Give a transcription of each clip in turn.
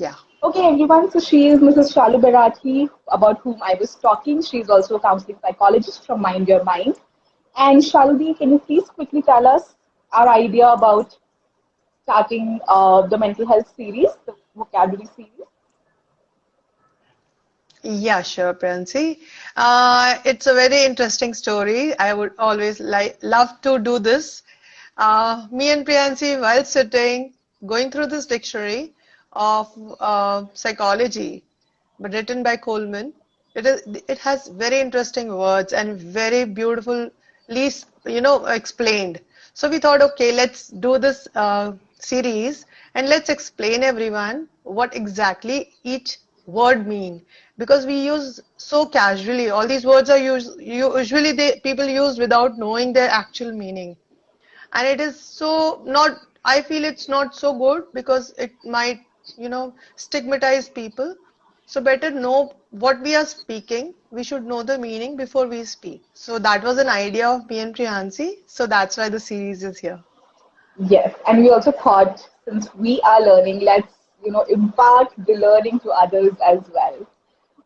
Yeah. Okay, everyone. So she is Mrs. Shalu Bharati, about whom I was talking. She is also a counseling psychologist from Mind Your Mind. And Shalubi, can you please quickly tell us our idea about starting the mental health series, the vocabulary series? Yeah, sure, Prancy. It's a very interesting story. I would always love to do this. Me and Priyansi, while sitting, going through this dictionary of psychology, but written by Coleman, it has very interesting words and very beautifully, explained. So we thought, okay, let's do this series and let's explain everyone what exactly each word mean, because we use so casually. All these words are usually people use without knowing their actual meaning, and it is so not, I feel it's not so good because it might stigmatize people. So better know what we are speaking. We should know the meaning before we speak. So that was an idea of me and Priyansi, so that's why the series is here. Yes, and we also thought since we are learning, let's impart the learning to others as well.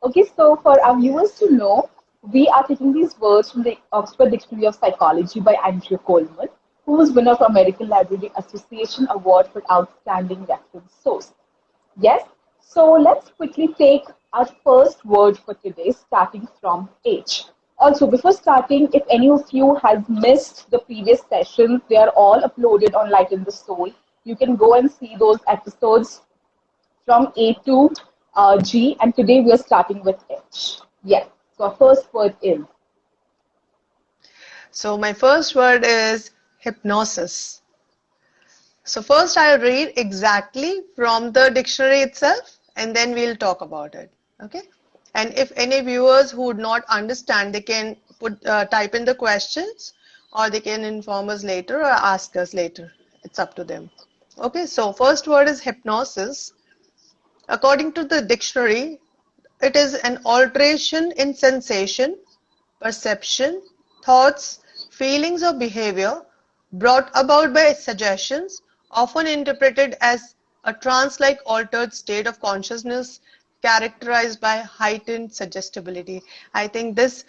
Okay, so for our viewers to know, we are taking these words from the Oxford Dictionary of Psychology by Andrew Coleman, who was winner of American Library Association Award for Outstanding Reference Source. Yes, so let's quickly take our first word for today, starting from H. Also, before starting, if any of you has missed the previous sessions, they are all uploaded on Light in the Soul. You can go and see those episodes from A to G, and today we are starting with H. Yes, so our first word is So my first word is hypnosis. So first I'll read exactly from the dictionary itself and then we'll talk about it. Okay? And if any viewers who would not understand, they can type in the questions, or they can inform us later or ask us later. It's up to them. Okay, so first word is hypnosis. According to the dictionary, it is an alteration in sensation, perception, thoughts, feelings or behavior brought about by suggestions, often interpreted as a trance-like altered state of consciousness characterized by heightened suggestibility. I think this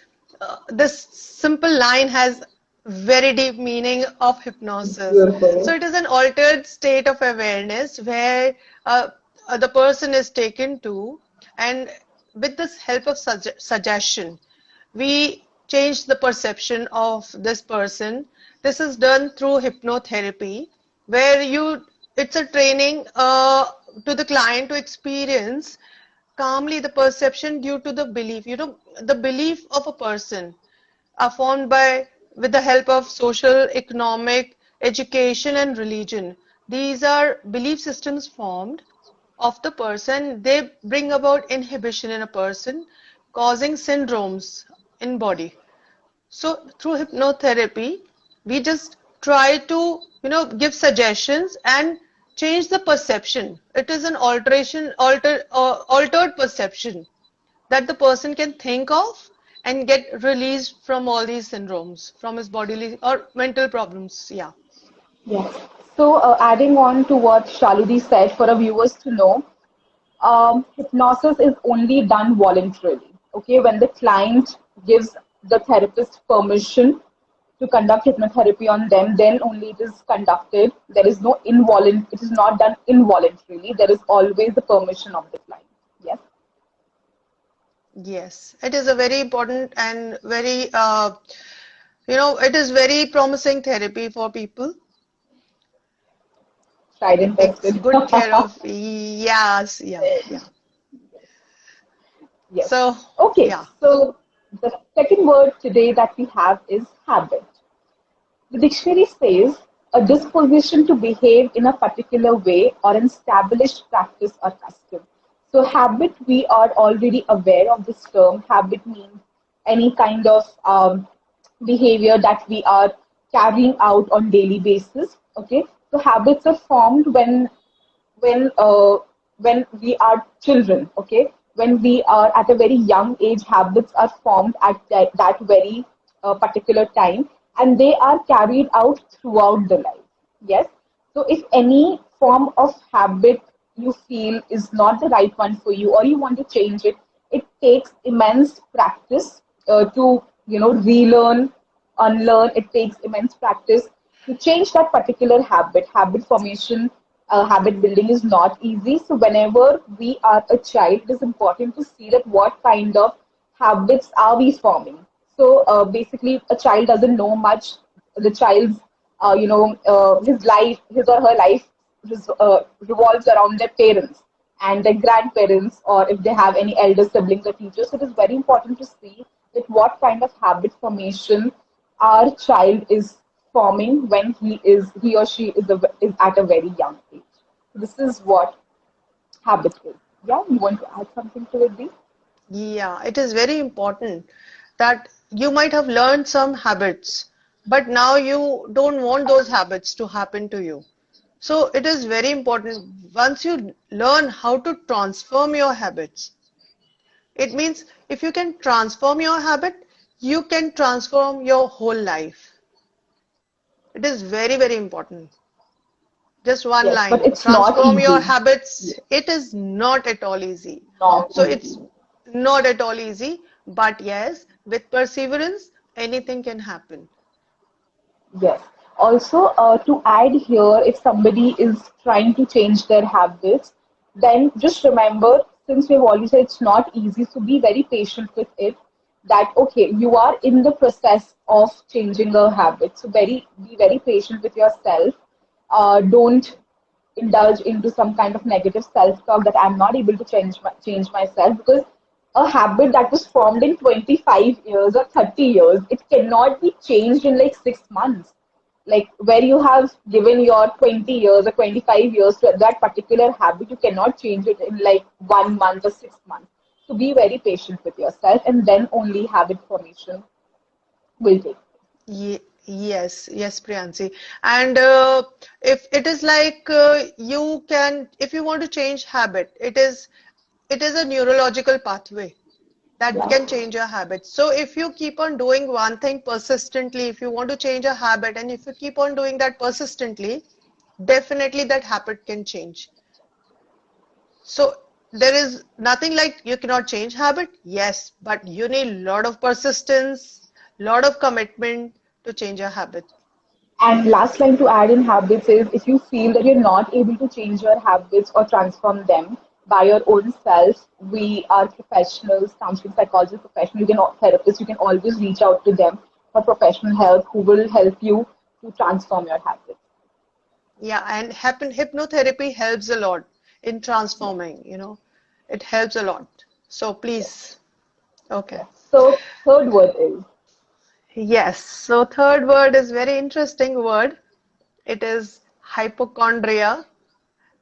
simple line has very deep meaning of hypnosis. So beautiful. it is an altered state of awareness where the person is taken to, and with this help of suggestion, we change the perception of this person. This is done through hypnotherapy, where it's a training to the client to experience calmly the perception due to the belief. The belief of a person are formed by with the help of social, economic, education, and religion. These are belief systems formed of the person. They bring about inhibition in a person, causing syndromes in body. So through hypnotherapy, we just try to, give suggestions and change the perception. It is an altered perception that the person can think of and get released from all these syndromes, from his bodily or mental problems. Yeah. Yes. So, adding on to what Shaludi said, for our viewers to know, hypnosis is only done voluntarily. Okay, when the client gives the therapist permission to conduct hypnotherapy on them, then only it is conducted. There is no involuntary. It is not done involuntarily. There is always the permission of the client. Yes. Yes, it is a very important and very, it is very promising therapy for people. Tried It and takes tested. good care of, yes, yeah, yeah. Yes. So, Okay. yeah. So the second word today that we have is habit. The dictionary says a disposition to behave in a particular way or an established practice or custom. So, habit, we are already aware of this term. Habit means any kind of behavior that we are carrying out on daily basis. Okay, so habits are formed when uh, when we are children. Okay, when we are at a very young age, habits are formed at that very particular time, and they are carried out throughout the life. Yes, so if any form of habit you feel is not the right one for you, or you want to change it, it takes immense practice to, relearn, unlearn. It takes immense practice to change that particular habit. Habit formation, habit building is not easy. So whenever we are a child, it is important to see that what kind of habits are we forming. So basically, a child doesn't know much. The child's, his life, his or her life revolves around their parents and their grandparents, or if they have any elder siblings or teachers. So it is very important to see that what kind of habit formation our child is forming when he or she is at a very young age. So this is what habit is. Yeah, you want to add something to it, Dee? Yeah, it is very important that you might have learned some habits, but now you don't want those habits to happen to you. So it is very important once you learn how to transform your habits. It means if you can transform your habit, you can transform your whole life. It is very, very important. Just one Yes, but line. it's not Transform your easy. habits. Yes, It is not at all easy. not So it's easy. not at all easy, but yes, with perseverance, anything can happen. Yes. Also, to add here, if somebody is trying to change their habits, then just remember, since we've already said it's not easy, so be very patient with it. That okay, you are in the process of changing a habit, so be very patient with yourself. Don't indulge into some kind of negative self-talk that I'm not able to change myself, because a habit that was formed in 25 years or 30 years, it cannot be changed in like 6 months. Like where you have given your 20 years or 25 years to that particular habit, you cannot change it in like 1 month or 6 months. So be very patient with yourself, and then only habit formation will take. Yes, yes, Priyansi. And if it is like you can, if you want to change habit, it is a neurological pathway that Yeah. can change your habits. So if you keep on doing one thing persistently, if you want to change a habit, and if you keep on doing that persistently, definitely that habit can change. So there is nothing like you cannot change habit, yes, but you need a lot of persistence, lot of commitment to change a habit. And last line to add in habits is, if you feel that you're not able to change your habits or transform them by your own self, we are professionals, counseling psychology professionals, therapists, you can always reach out to them for professional help who will help you to transform your habits. Yeah, and hypnotherapy helps a lot in Yeah. transforming, it helps a lot. So Yes. please, okay. Yes. So third word is, Yes, so third word is very interesting word. It is hypochondria.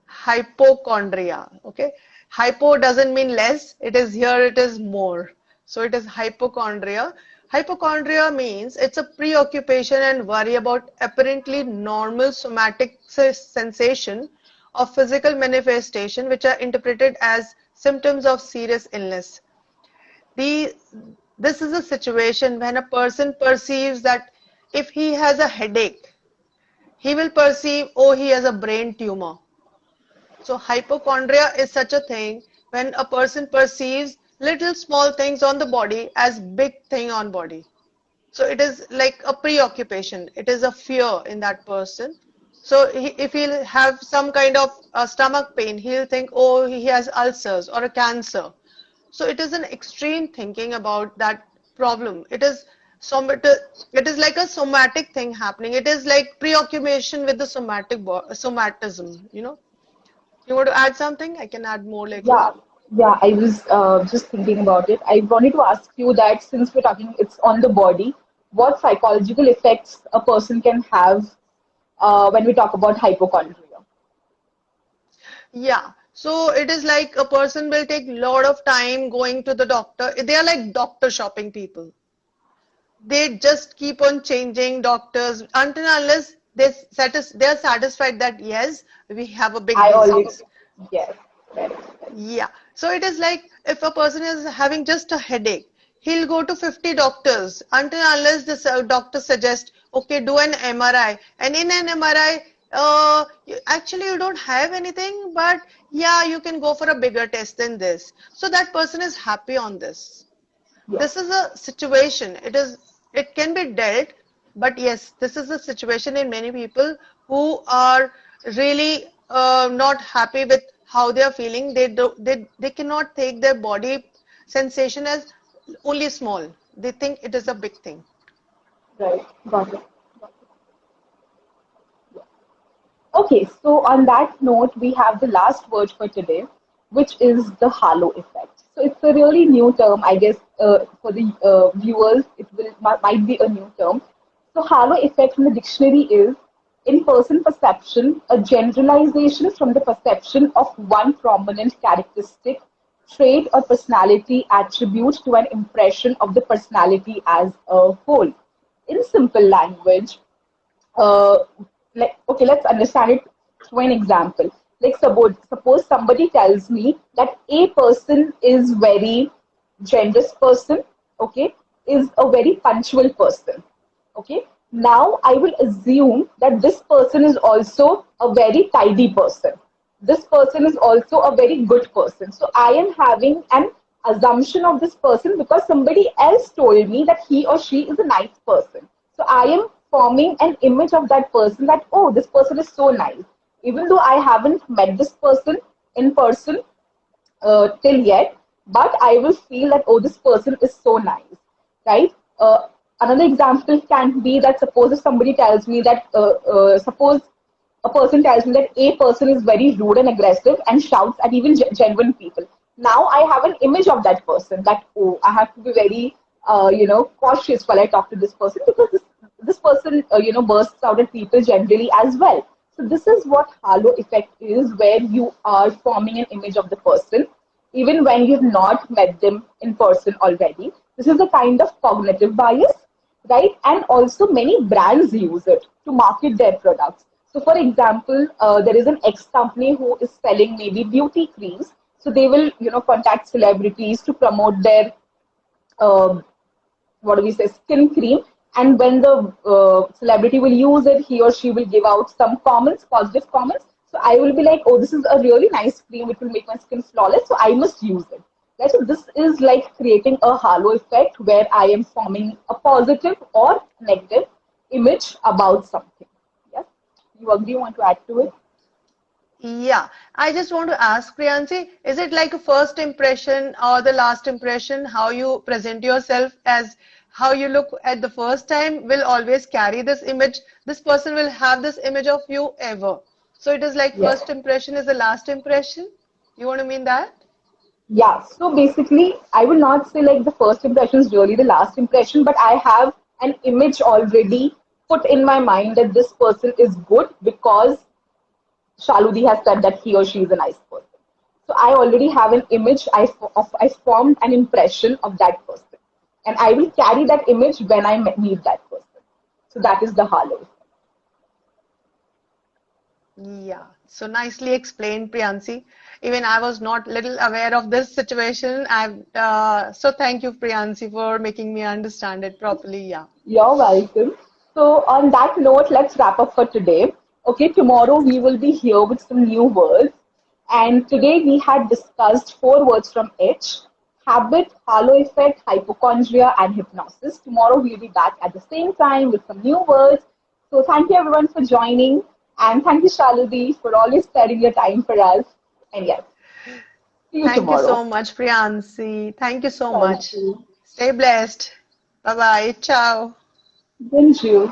Hypochondria. Okay. Hypo doesn't mean less. It is here, it is more. So it is hypochondria. Hypochondria means it's a preoccupation and worry about apparently normal somatic sensation of physical manifestation which are interpreted as symptoms of serious illness. The, this is a situation when a person perceives that if he has a headache, he will perceive, oh, he has a brain tumor. So hypochondria is such a thing when a person perceives little small things on the body as big thing on body. So it is like a preoccupation. It is a fear in that person. So if he'll have some kind of stomach pain, he'll think, oh, he has ulcers or a cancer. So it is an extreme thinking about that problem. It is like a somatic thing happening. It is like preoccupation with the somatism. You want to add something? I can add more later. yeah, yeah, I was just thinking about it. I wanted to ask you that, since we're talking, it's on the body, what psychological effects a person can have when we talk about hypochondria? Yeah. So it is like a person will take lot of time going to the doctor. They are like doctor shopping people. They just keep on changing doctors until unless they are satisfied that yes, we have a big I always, disease. yes, correct, correct. Yeah. So it is like if a person is having just a headache, he'll go to 50 doctors until unless the doctor suggests, okay, do an MRI. And in an MRI, actually you don't have anything, but yeah, you can go for a bigger test than this. So that person is happy on this. Yes. This is a situation. It can be dealt, but yes, this is a situation in many people who are really not happy with how they are feeling. They cannot take their body sensation as only small. They think it is a big thing. Right. Got it. Okay, so on that note, we have the last word for today, which is the Harlow effect. So it's a really new term, I guess, for the viewers, might be a new term. So Harlow effect in the dictionary is in-person perception, a generalization from the perception of one prominent characteristic, trait, or personality attribute to an impression of the personality as a whole. In simple language, uh, okay, let's understand it through an example. Like suppose somebody tells me that a person is very generous person, okay, is a very punctual person, okay. Now I will assume that this person is also a very tidy person. This person is also a very good person. So I am having an assumption of this person because somebody else told me that he or she is a nice person. So I am forming an image of that person that, oh, this person is so nice. Even though I haven't met this person in person till yet, but I will feel that, oh, this person is so nice, right? Another example can be that suppose if somebody tells me that, suppose a person tells me that a person is very rude and aggressive and shouts at even genuine people. Now I have an image of that person that, oh, I have to be very, cautious while I talk to this person because this person, bursts out at people generally as well. So this is what halo effect is, where you are forming an image of the person even when you've not met them in person already. This is a kind of cognitive bias, right? And also many brands use it to market their products. So for example, there is an X company who is selling maybe beauty creams. So they will, contact celebrities to promote their um, what do we say, skin cream. And when the celebrity will use it, he or she will give out some comments, positive comments. So I will be like, oh, this is a really nice cream. It will make my skin flawless. So I must use it. Right? So this is like creating a halo effect where I am forming a positive or negative image about something. Yes. You agree? You want to add to it? Yeah, I just want to ask Priyansi, is it like a first impression or the last impression, how you present yourself as how you look at the first time will always carry this image. This person will have this image of you ever. So it is like Yes. first impression is the last impression. You want to mean that? Yeah, so basically, I will not say like the first impression is really the last impression, but I have an image already put in my mind that this person is good because Shaludi has said that he or she is a nice person. So I already have an image, I formed an impression of that person. And I will carry that image when I meet that person. So that is the halo. Yeah, so nicely explained, Priyansi. Even I was not little aware of this situation. So thank you, Priyansi, for making me understand it properly. Yeah. You're welcome. So, on that note, let's wrap up for today. Okay, tomorrow we will be here with some new words. And today we had discussed four words from each: habit, halo effect, hypochondria, and hypnosis. Tomorrow we'll be back at the same time with some new words. So, thank you everyone for joining. And thank you, Shaludi, for always sparing your time for us. And yes, see you Thank you tomorrow. so much, Priyansi. Thank you so Thank much. you. Stay blessed. Bye bye. Ciao. Thank you.